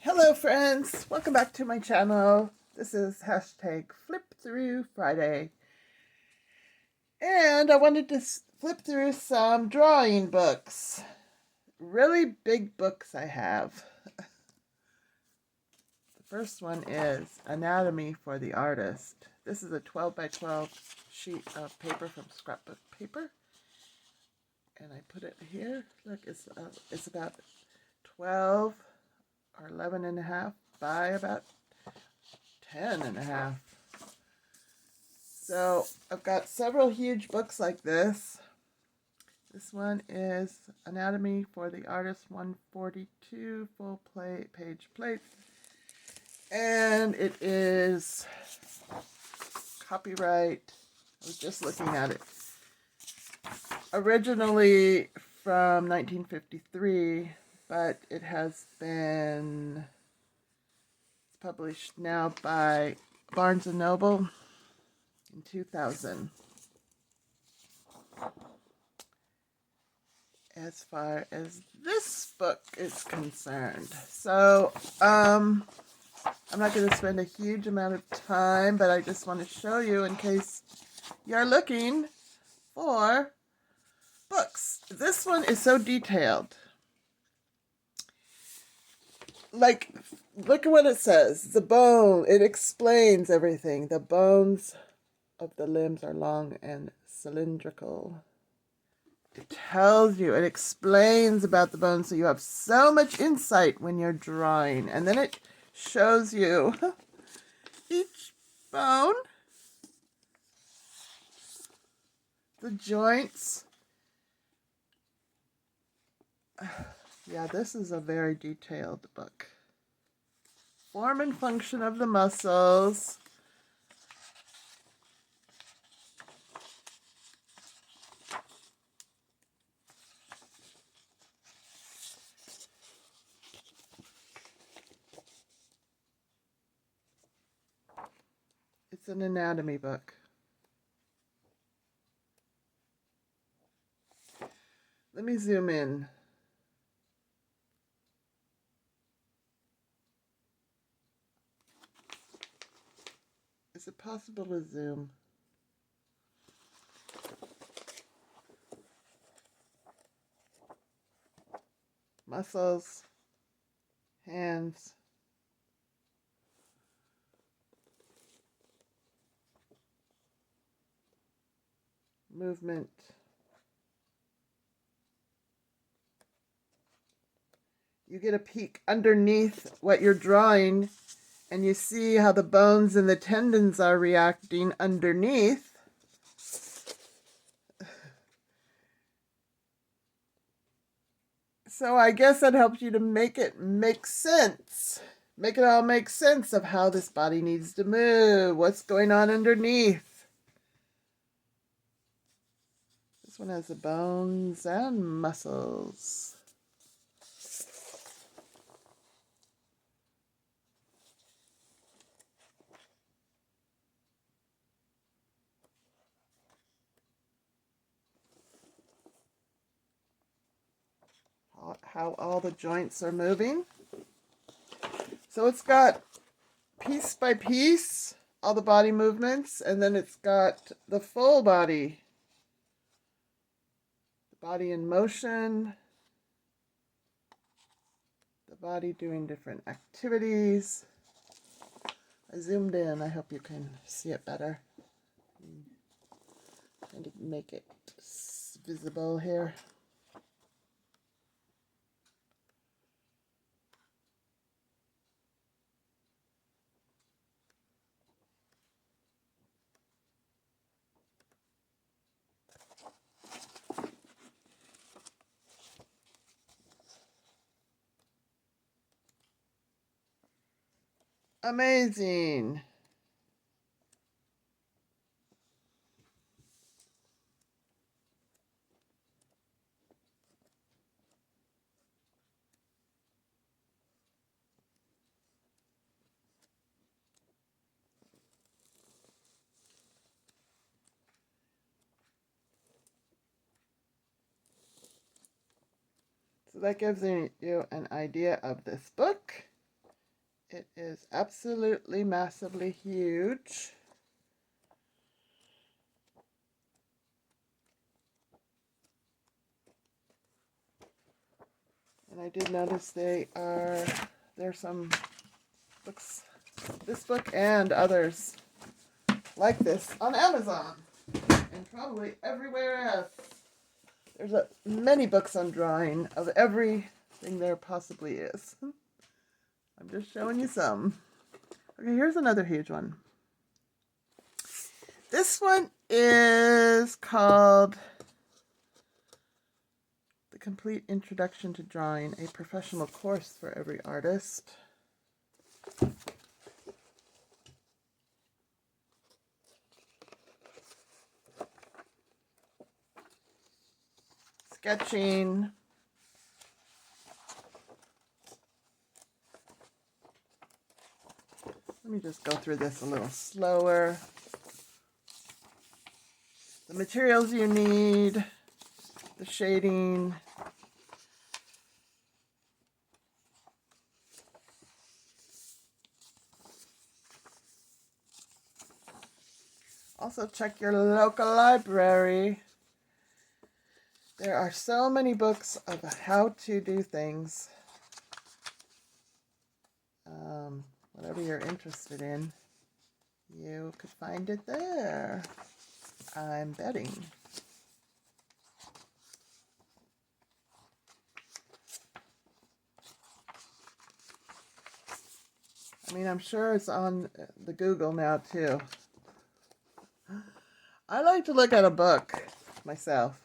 Hello friends, welcome back to my channel. This is hashtag Flip Through Friday. And I wanted to flip through some drawing books. Really big books I have. The first one is Anatomy for the Artist. This is a 12 by 12 sheet of paper from scrapbook paper. And I put it here. Look, it's about 12 or 11 and a half by about 10 and a half. So I've got several huge books like this. This one is Anatomy for the Artist 142 full page plate. And it is copyright. I was just looking at it. Originally from 1953, but it has been published now by Barnes & Noble in 2000. As far as this book is concerned. So, I'm not going to spend a huge amount of time, but I just want to show you in case you're looking for books. This one is so detailed. Like, look at what it says. The bone, it explains everything. The bones of the limbs are long and cylindrical. It tells you, it explains about the bones, so you have so much insight when you're drawing. And then it shows you each bone, the joints. Yeah, this is a very detailed book. Form and function of the muscles. It's an anatomy book. Let me zoom in. Is it possible to zoom? Muscles, hands, movement. You get a peek underneath what you're drawing, and you see how the bones and the tendons are reacting underneath. So I guess that helps you to make it make sense. Make it all make sense of how this body needs to move, what's going on underneath. This one has the bones and muscles. How all the joints are moving. So it's got piece by piece all the body movements, and then it's got the full body. The body in motion. The body doing different activities. I zoomed in. I hope you can see it better. Trying to make it visible here. Amazing. So that gives you an idea of this book. It is absolutely massively huge. And I did notice there's some books, this book and others like this on Amazon and probably everywhere else. There's many books on drawing of everything there possibly is. I'm just showing you some. Okay, here's another huge one. This one is called The Complete Introduction to Drawing, a professional course for every artist. Sketching. Let me just go through this a little slower. The materials you need, the shading, also check your local library. There are so many books of how to do things. Whatever you're interested in, you could find it there. I'm betting. I mean, I'm sure it's on the Google now too. I like to look at a book myself.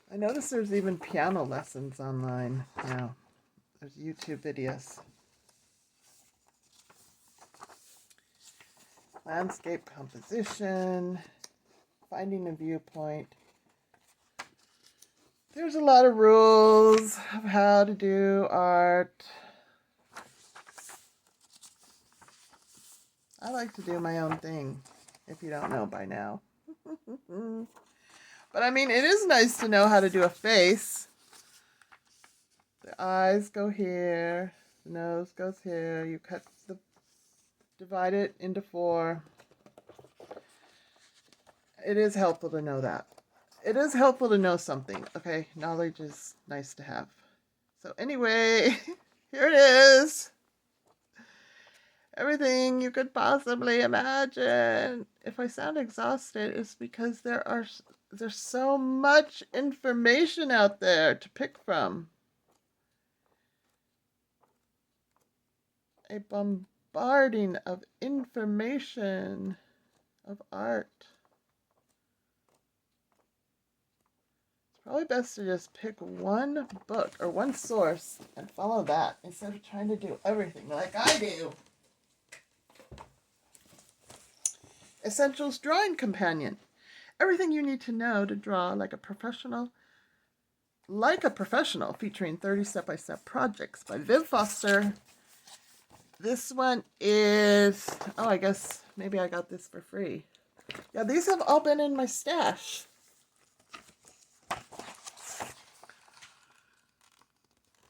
I notice there's even piano lessons online now. There's YouTube videos. Landscape composition, finding a viewpoint. There's a lot of rules of how to do art. I like to do my own thing, if you don't know by now. But I mean, it is nice to know how to do a face. The eyes go here, the nose goes here, you divide it into 4. It is helpful to know that. It is helpful to know something, okay? Knowledge is nice to have. So anyway, here it is. Everything you could possibly imagine. If I sound exhausted, it's because there's so much information out there to pick from. A bombarding of information of art. It's probably best to just pick one book or one source and follow that instead of trying to do everything like I do. Essentials Drawing Companion. Everything you need to know to draw like a professional, featuring 30 step-by-step projects by Viv Foster. This one is, I guess maybe I got this for free. Yeah, these have all been in my stash.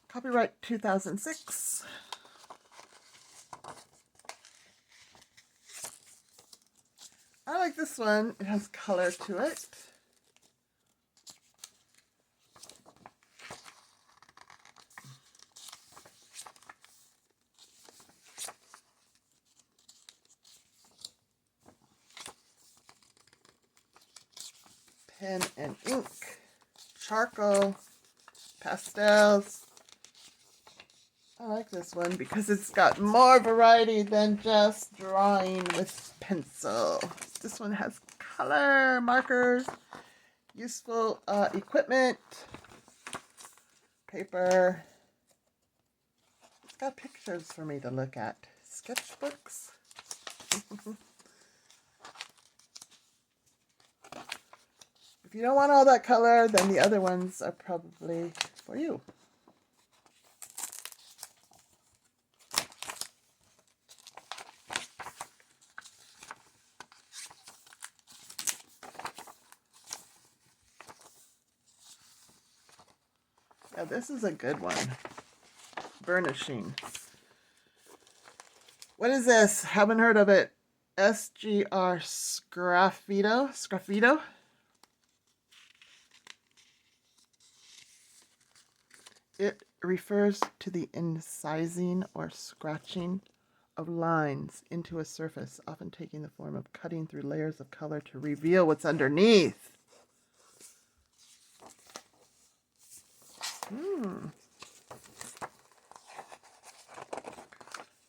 Copyright 2006. I like this one. It has color to it. Pen and ink, charcoal, pastels. I like this one because it's got more variety than just drawing with pencil. This one has color, markers, useful equipment, paper. It's got pictures for me to look at. Sketchbooks. If you don't want all that color, then the other ones are probably for you. Yeah, this is a good one. Burnishing. What is this? Haven't heard of it. SGR Sgraffito. Sgraffito. It refers to the incising or scratching of lines into a surface, often taking the form of cutting through layers of color to reveal what's underneath.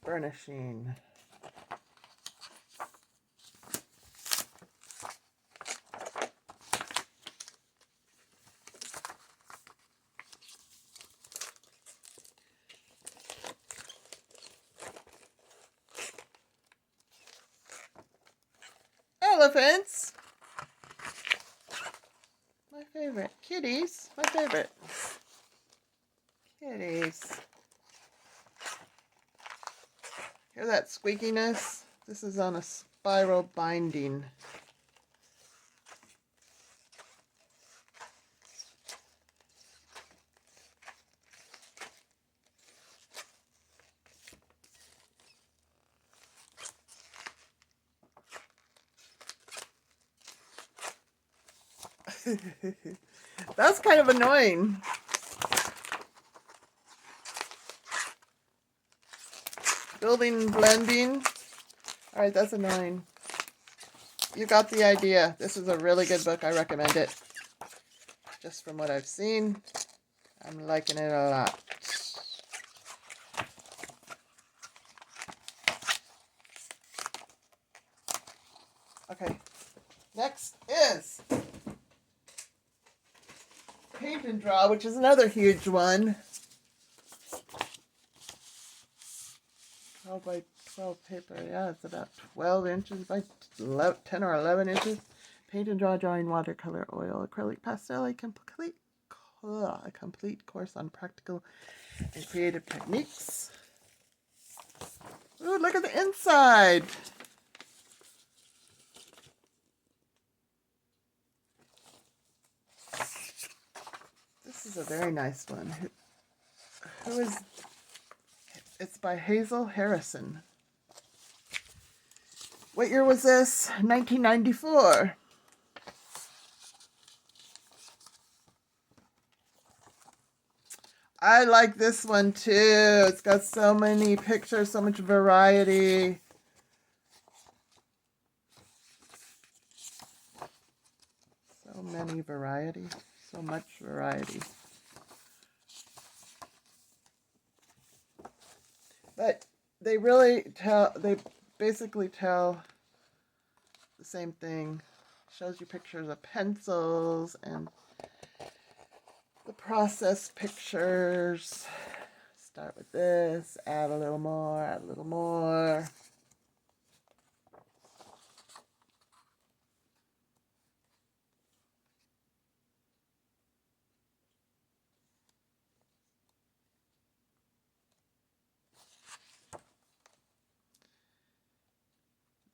Burnishing. Elephants. My favorite. Kitties. My favorite. Kitties. Hear that squeakiness? This is on a spiral binding. That's kind of annoying. Building blending. Alright, that's annoying. You got the idea. This is a really good book. I recommend it. Just from what I've seen, I'm liking it a lot. Okay, next is Paint and Draw, which is another huge one. 12 by 12 paper. Yeah, it's about 12 inches by 10 or 11 inches. Paint and Draw, drawing, watercolor, oil, acrylic, pastel, a complete course on practical and creative techniques. Ooh, look at the inside. This is a very nice one. Who is... It's by Hazel Harrison. What year was this? 1994. I like this one too. It's got so many pictures, so much variety. So many variety, so much variety. But they basically tell the same thing. Shows you pictures of pencils and the process pictures. Start with this, add a little more, add a little more.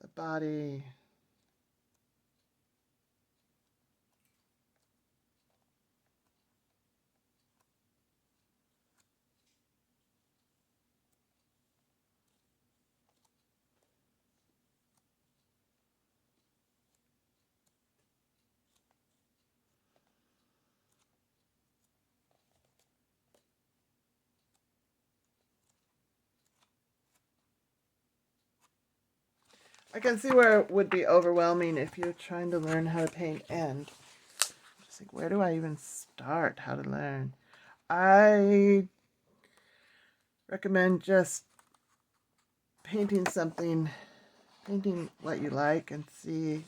The body. I can see where it would be overwhelming if you're trying to learn how to paint and just like, where do I even start how to learn? I recommend just painting what you like and see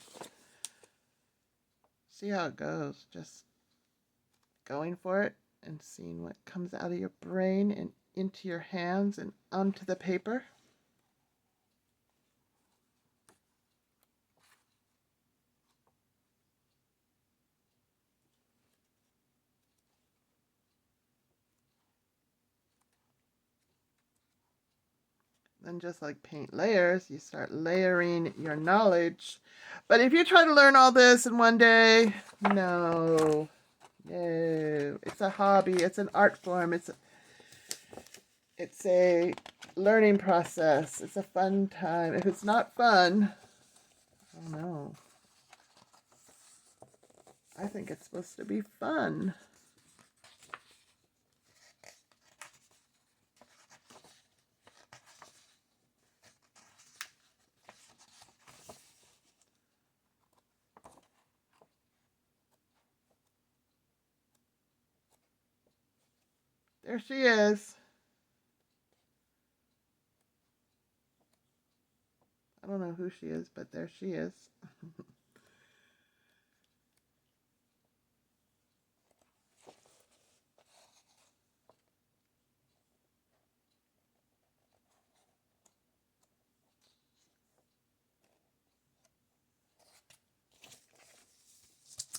how it goes. Just going for it and seeing what comes out of your brain and into your hands and onto the paper. Then just like paint layers, you start layering your knowledge. But if you try to learn all this in one day, no, No, it's a hobby. It's an art form. It's a learning process. It's a fun time. If it's not fun, I don't know. I think it's supposed to be fun. There she is. I don't know who she is, but there she is.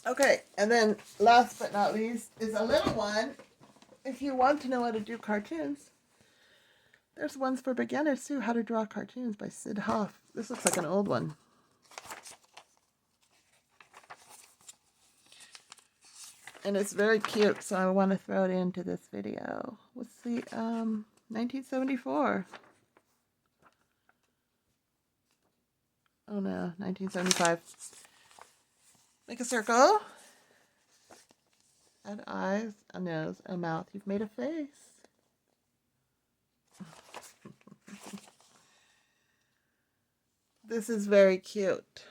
Okay, and then last but not least is a little one. If you want to know how to do cartoons, there's ones for beginners too. How to Draw Cartoons by Sid Hoff. This looks like an old one. And it's very cute, so I want to throw it into this video. What's the 1974? Oh no, 1975. Make a circle. Add eyes, a nose, a mouth. You've made a face. This is very cute.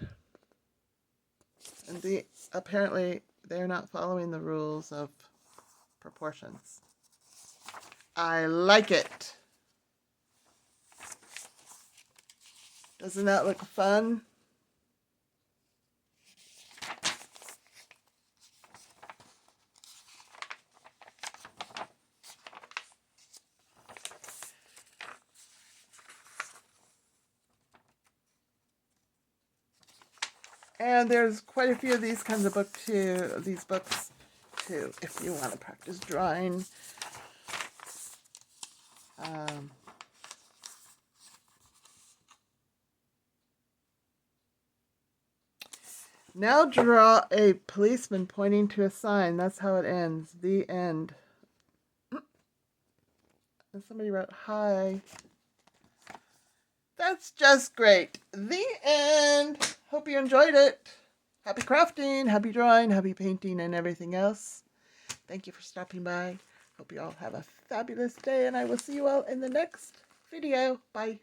And apparently they're not following the rules of proportions. I like it. Doesn't that look fun? And there's quite a few of these kinds of books too, if you want to practice drawing. Now draw a policeman pointing to a sign. That's how it ends. The end. And somebody wrote, hi. That's just great. The end. Hope you enjoyed it. Happy crafting, happy drawing, happy painting, and everything else. Thank you for stopping by. Hope you all have a fabulous day, and I will see you all in the next video. Bye.